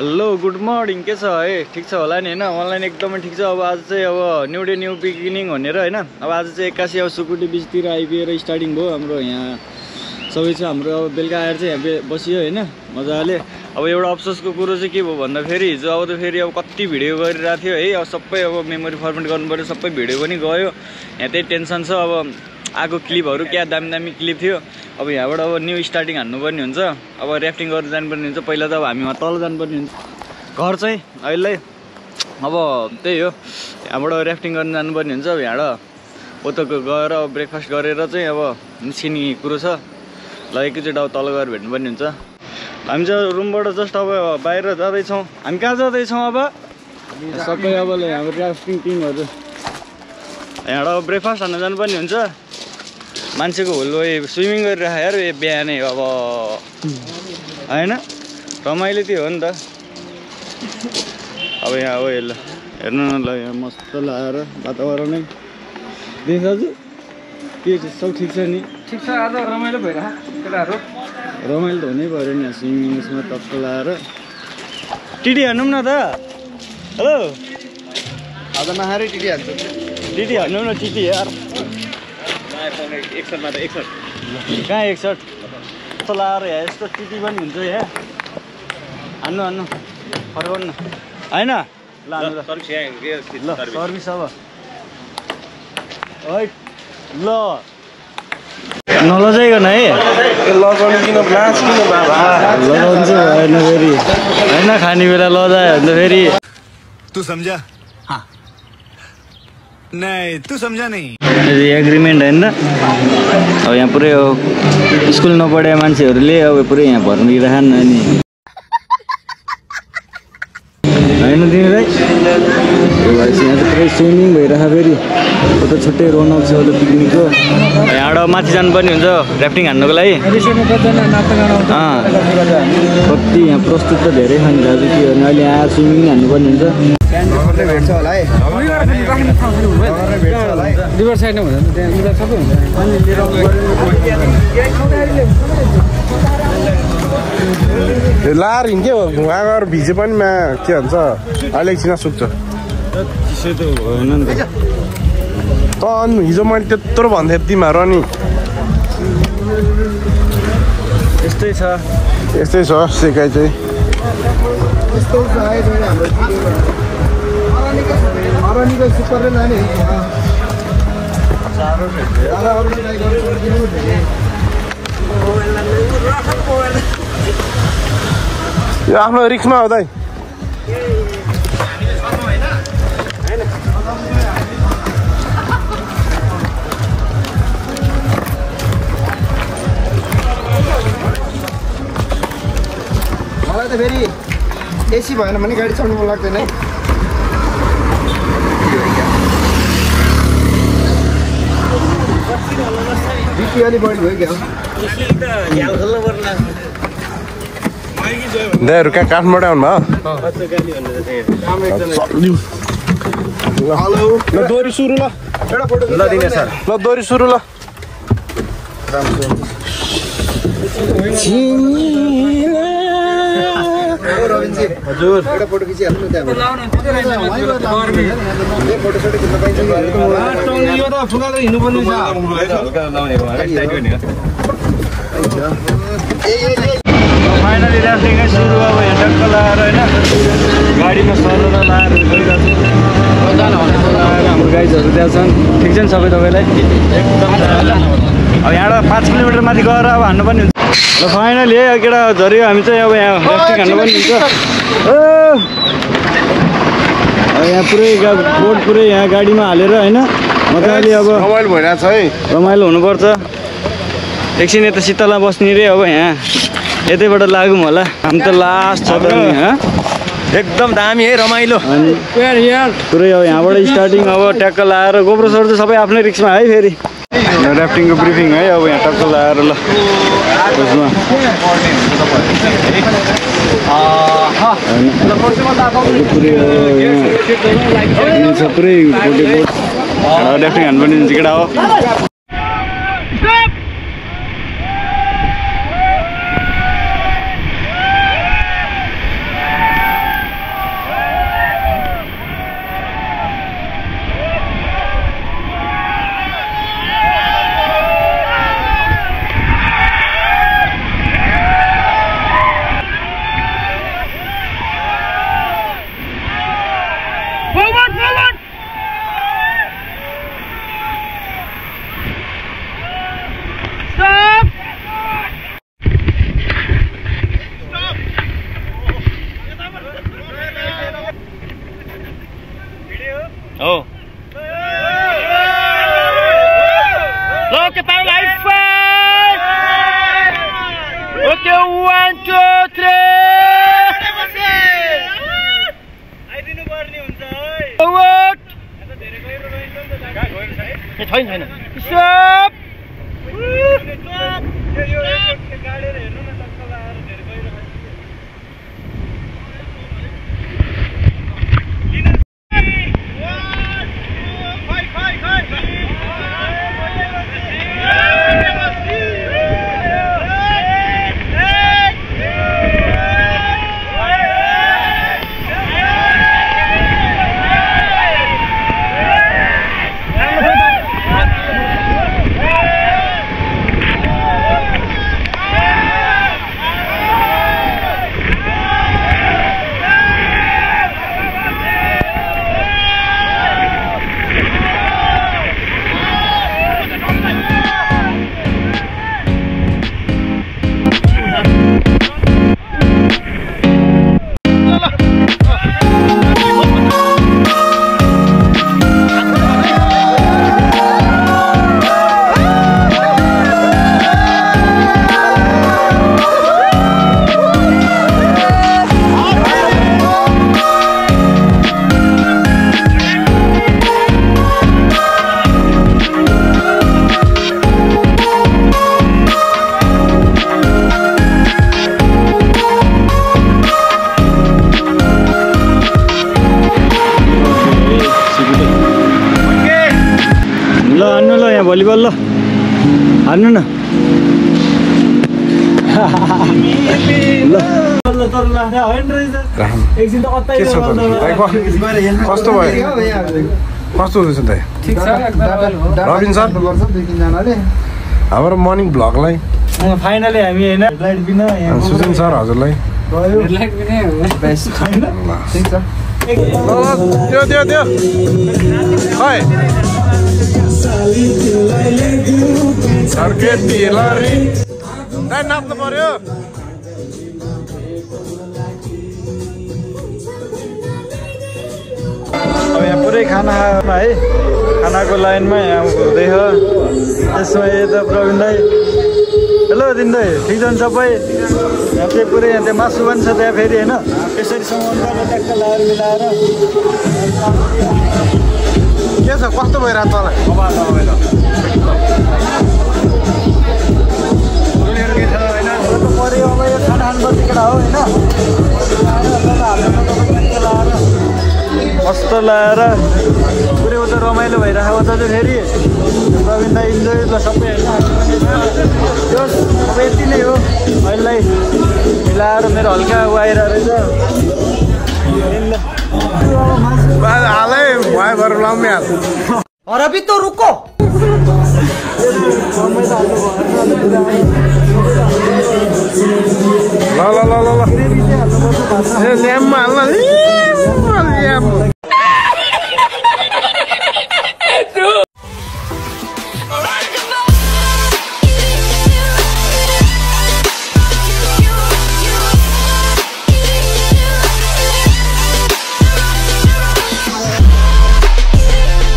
Hello good morning के छ है ठिक छ होला नि हैन अनलाइन एकदमै ठिक छ। अब आज चाहिँ अब न्यू डे न्यू बिगिनिङ भनेर हैन अब आज चाहिँ 81 अब सुकुटी बिचतिर आइपुगेर स्टार्टिङ भयो हाम्रो यहाँ सबै छ हाम्रो। अब बेलुका आएर चाहिँ यहाँ बसियो हैन मजाले। अब एउटा अफसोसको कुरो चाहिँ के भयो भन्दाखेरि हिजो अब त फेरि अब कति भिडियो गरिरहेको थियो है अब सबै अब मेमोरी फर्मेट गर्नु पर्यो सबै भिडियो पनि गयो यहाँ त्यही टेन्सन छ। अब आएको क्लिपहरू क्या दामी दामी क्लिप थियो अब यहाँबाट अब न्यू स्टार्टिङ हान्नुपर्ने हुन्छ। अब ऱ्याफ्टिङ गरेर जानुपर्ने हुन्छ पहिला त अब हामी वहाँ तल जानुपर्ने हुन्छ घर चाहिँ अहिले अब त्यही हो यहाँबाट ऱ्याफ्टिङ गर्न जानुपर्ने हुन्छ। अब यहाँबाट उता गएर अब ब्रेकफास्ट गरेर चाहिँ अब निस्किने कुरो छ ल एकैचोटि अब तल गएर भेट्नुपर्ने हुन्छ। हामी चाहिँ रुमबाट जस्ट अब बाहिर जाँदैछौँ। हामी कहाँ जाँदैछौँ अब सबै अब हाम्रो ऱ्याफ्टिङ टिमहरू यहाँबाट अब ब्रेकफास्ट हान्न जानुपर्ने हुन्छ। मान्छेको होल स्विमिङ गरिरहेको यार बिहानै अब होइन रमाइलो त्यो हो नि त। अब यहाँ हो ल हेर्नु न ल यहाँ मस्त लगाएर वातावरणै देख्छ दाजु के सब ठिक छ नि? ठिक छ आज रमाइलो भइरहेको केटाहरू रमाइलो त हुनै पऱ्यो नि स्विमिङ उसमा टक्क लगाएर टिटी हान्नु न त। हेलो आज नहारै टिटी हान्छ टिटी हान्नु न टिटी यार कहाँ 61 यस्तो लगाएर यहाँ यस्तो टिटी पनि हुन्छ यहाँ हान्नु हान्नु फर्काउनु न होइन ल सर्भिस अब है ल नलजाइकन है लगाउनु किन ब्लास किन बाबा लगाउनु चाहिँ भएन फेरि होइन खाने बेला लजायो भने त फेरि तू समझा? हाँ नहीं तू समझा नहीं। एग्रिमेन्ट होइन अब यहाँ पुरै स्कुल नपढे मान्छेहरूले अब पुरै यहाँ भर्निरहेन नि होइन तिमीलाई यहाँ चाहिँ पुरै स्विमिङ भइरहेको फेरि उता छुट्टै रौनक छ उता पिकनिकको। यहाँबाट माथि जानुपर्ने हुन्छ ऱ्याफ्टिङ हान्नुको लागि। कति यहाँ प्रस्तुत त धेरै छ नि दाजु के भने अहिले आएर स्विमिङ हान्नुपर्ने हुन्छ। भेट्छ होला है रिभर साइडमा हुँदैन त्यहाँ सबै हुन्छ लार हिँड्यो वहाँ गएर भिजे पनि के भन्छ अहिले एकछिन सुक्छ चिसो त भएन नि त हिजो मैले त्यत्रो भन्थेँ तिमीहरू नि यस्तै छ सेकाइ चाहिँ यो आफ्नो रिक्समा हो दाइ मलाई त फेरि एसी भएन भने गाडी चढ्नु मन लाग्दैन है। बिपी अलि बढी भयो क्या दाइहरू कहाँ काठमाडौँ आउनु भयो ल दोहोरी सुरु ल ल दिने सर ल दोहोरी सुरु ल हजुर एउटा फोटो खिचिहाल्नु त्यहाँ फोटोसोटो खिच्न पाइन्छ फाइनली ऱ्याफ्टिङै सुरु अब यहाँ टक्क लगाएर होइन गाडीमा सरेर लगाएर गइरहेको छ हाम्रो गाइजहरू त्यहाँ छन् ठिक छ नि सबै तपाईँलाई एकदम अब यहाँबाट 5 किलोमिटर माथि गएर अब हान्नुपर्ने हुन्छ। ल फाइनली है केटा झऱ्यो हामी चाहिँ अब यहाँ ऱ्याफ्टिङ हान्नुपर्ने हुन्छ। अब यहाँ पुरै बोट पुरै यहाँ गाडीमा हालेर होइन मजाले अब रमाइलो भइरहेको छ है रमाइलो हुनुपर्छ। एकछिन यता शीतलमा बस्ने रे अब यहाँ यतैबाट लागौँ होला हामी त लास्ट छ त नि एकदम दामी है रमाइलो पुरै अब यहाँबाट स्टार्टिङ अब ट्याक्क लगाएर गोप्रो सर चाहिँ सबै आफ्नै रिक्समा है फेरि ऱ्याफ्टिङको ब्रिफिङ है अब यहाँ टक्क लगाएर ल त्यसमा पुरै ऱ्याफ्टिङ हान्नुपर्ने केटा हो। Okay, para live fight. Okay, 1 2 3. आइदिनु पर्ने हुन्छ है। फरवर्ड। यहाँ त धेरै गहिरो रहेछ नि त जग्गा गहिरो छ है। ए छैन। स्टप। यो गाडेर हेर्नु न तल आएर धेरै गहिरो छ। भलिबल ल हान्नु न कस्तो भयो कस्तो हुँदैछ त रबिन सर हाम्रो मर्निङ भ्लगलाई फाइनली हामी हैन लाइट बिना सुजन सर हजुरलाई लाइट बिना बेस्ट हैन ठीक छ त्यो खै सर्केटी लरी दाइ नाप्नु पर्यो अब यहाँ पुरै खानामा है खानाको लाइनमा यहाँ हुँदैछ त्यसमा यता प्रवीण दाइ हेलो दिन दाइ ठिक छ सबै यहाँ चाहिँ पुरै यहाँ त्यहाँ मासु पनि छ त्यहाँ फेरि होइन त्यसरी सामान गरेर ट्याक्क लाएर मिलाएर के छ कस्तो भइरहेको तँलाई पऱ्यो अब यो खाना खानुपर्ने केटा हो होइन कस्तो लाएर पुरै उता रमाइलो भइरहेको उता चाहिँ फेरि प्रवीण दाइ इन्जोय ल सबै होइन अब यति नै हो अहिलेलाई मिलाएर मेरो हल्का उ आइरहेको रहेछ हालै भयो गरेर लाउँ हाल और अभी तो रुको ल ल ल ल ल ए ल्याम्पमा हाल्न ल्याम्प